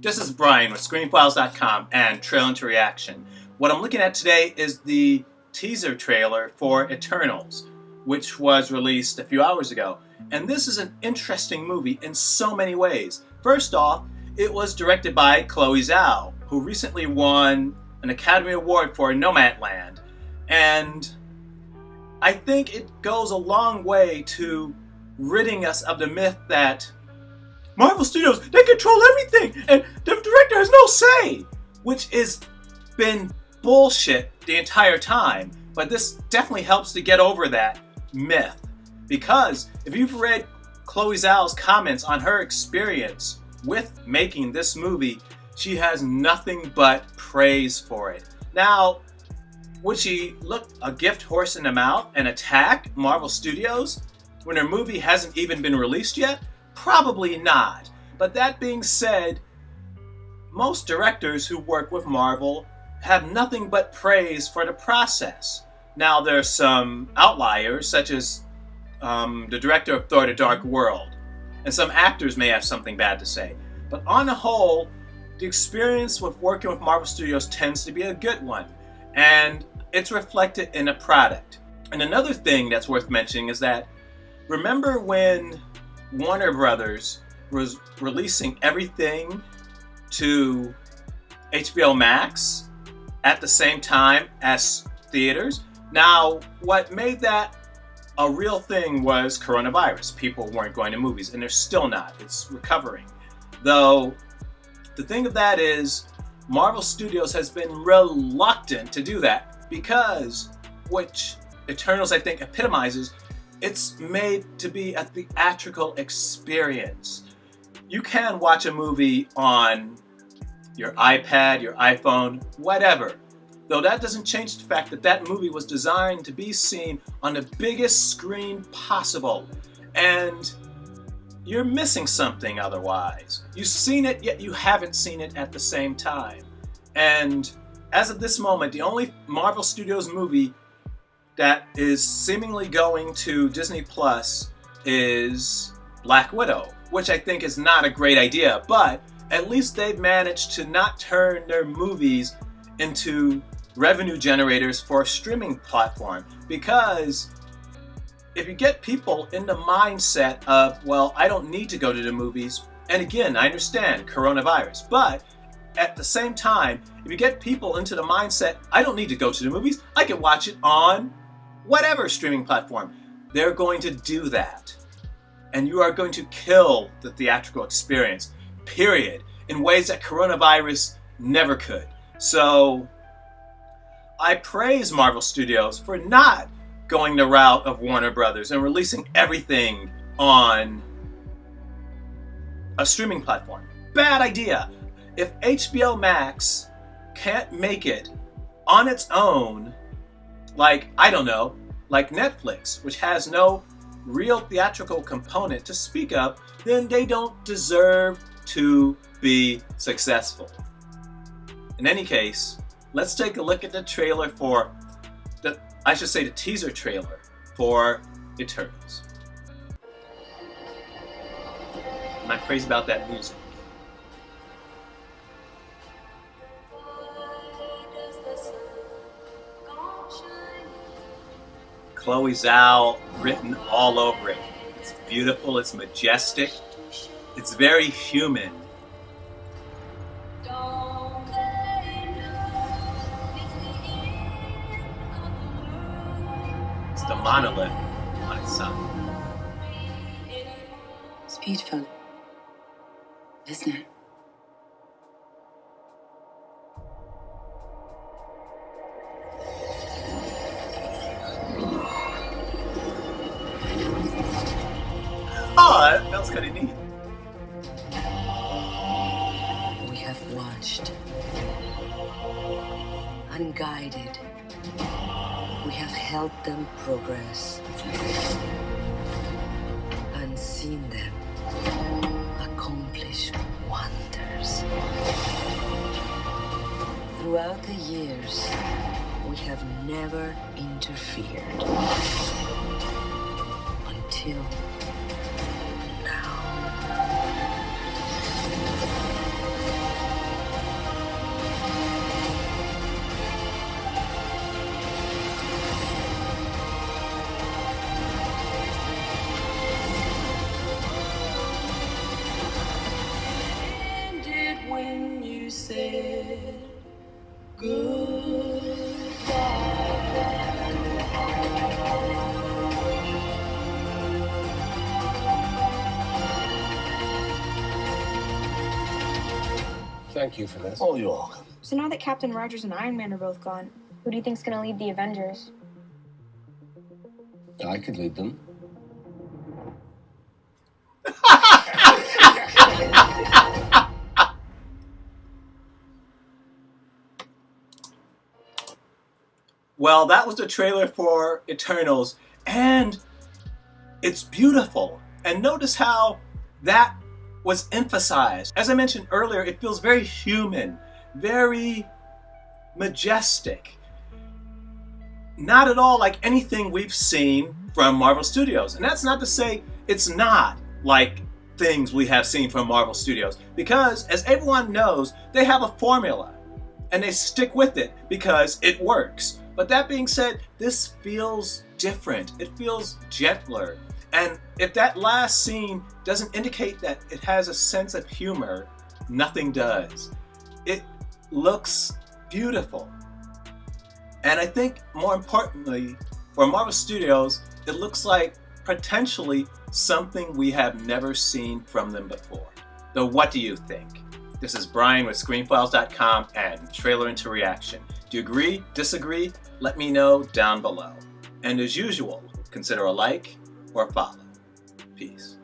This is Brian with ScreenFiles.com and Trailer to Reaction. What I'm looking at today is the teaser trailer for Eternals, which was released a few hours ago. And this is an interesting movie in so many ways. First off, it was directed by Chloe Zhou, who recently won an Academy Award for Nomadland. And I think it goes a long way to ridding us of the myth that Marvel Studios, they control everything and the director has no say, which has been bullshit the entire time. But this definitely helps to get over that myth, because if you've read Chloe Zhou's comments on her experience with making this movie, she has nothing but praise for it. Now, would she look a gift horse in the mouth and attack Marvel Studios when her movie hasn't even been released yet? Probably not. But that being said, most directors who work with Marvel have nothing but praise for the process. Now, there's some outliers, such as the director of Thor: The Dark World, and some actors may have something bad to say. But on the whole, the experience with working with Marvel Studios tends to be a good one, and it's reflected in a product. And another thing that's worth mentioning is that, remember when Warner Brothers was releasing everything to HBO Max at the same time as theaters? Now, what made that a real thing was coronavirus. People weren't going to movies, and they're still not. It's recovering. Though, the thing of that is, Marvel Studios has been reluctant to do that because, which Eternals I think epitomizes, it's made to be a theatrical experience. You can watch a movie on your iPad, your iPhone, whatever. Though that doesn't change the fact that that movie was designed to be seen on the biggest screen possible. And you're missing something otherwise. You've seen it, yet you haven't seen it at the same time. And as of this moment, the only Marvel Studios movie that is seemingly going to Disney Plus is Black Widow, which I think is not a great idea, but at least they've managed to not turn their movies into revenue generators for a streaming platform. Because if you get people in the mindset of, well, I don't need to go to the movies, and again, I understand coronavirus, but at the same time, if you get people into the mindset, I don't need to go to the movies, I can watch it on whatever streaming platform, they're going to do that. And you are going to kill the theatrical experience, period, in ways that coronavirus never could. So, I praise Marvel Studios for not going the route of Warner Brothers and releasing everything on a streaming platform. Bad idea. If HBO Max can't make it on its own, like, I don't know, like Netflix, which has no real theatrical component to speak of, then they don't deserve to be successful. In any case, let's take a look at the trailer for the teaser trailer for Eternals. I'm not crazy about that music. Chloe Zhou written all over it. It's beautiful, it's majestic, it's very human. It's the monolith on its side. It's beautiful, isn't it? Oh, that feels kind of neat. We have watched and guided. We have helped them progress and seen them accomplish wonders. Throughout the years, we have never interfered until now. Thank you for this. Oh, you're welcome. So now that Captain Rogers and Iron Man are both gone, who do you think's gonna lead the Avengers? I could lead them. Well, that was the trailer for Eternals, and it's beautiful. And notice how that was emphasized. As I mentioned earlier, it feels very human, very majestic. Not at all like anything we've seen from Marvel Studios. And that's not to say it's not like things we have seen from Marvel Studios, because as everyone knows, they have a formula and they stick with it because it works. But that being said, this feels different. It feels gentler. And if that last scene doesn't indicate that it has a sense of humor, nothing does. It looks beautiful. And I think more importantly, for Marvel Studios, it looks like potentially something we have never seen from them before. Though what do you think? This is Brian with ScreenFiles.com and Trailer Into Reaction. Do you agree? Disagree? Let me know down below. And as usual, consider a like or a follow. Peace.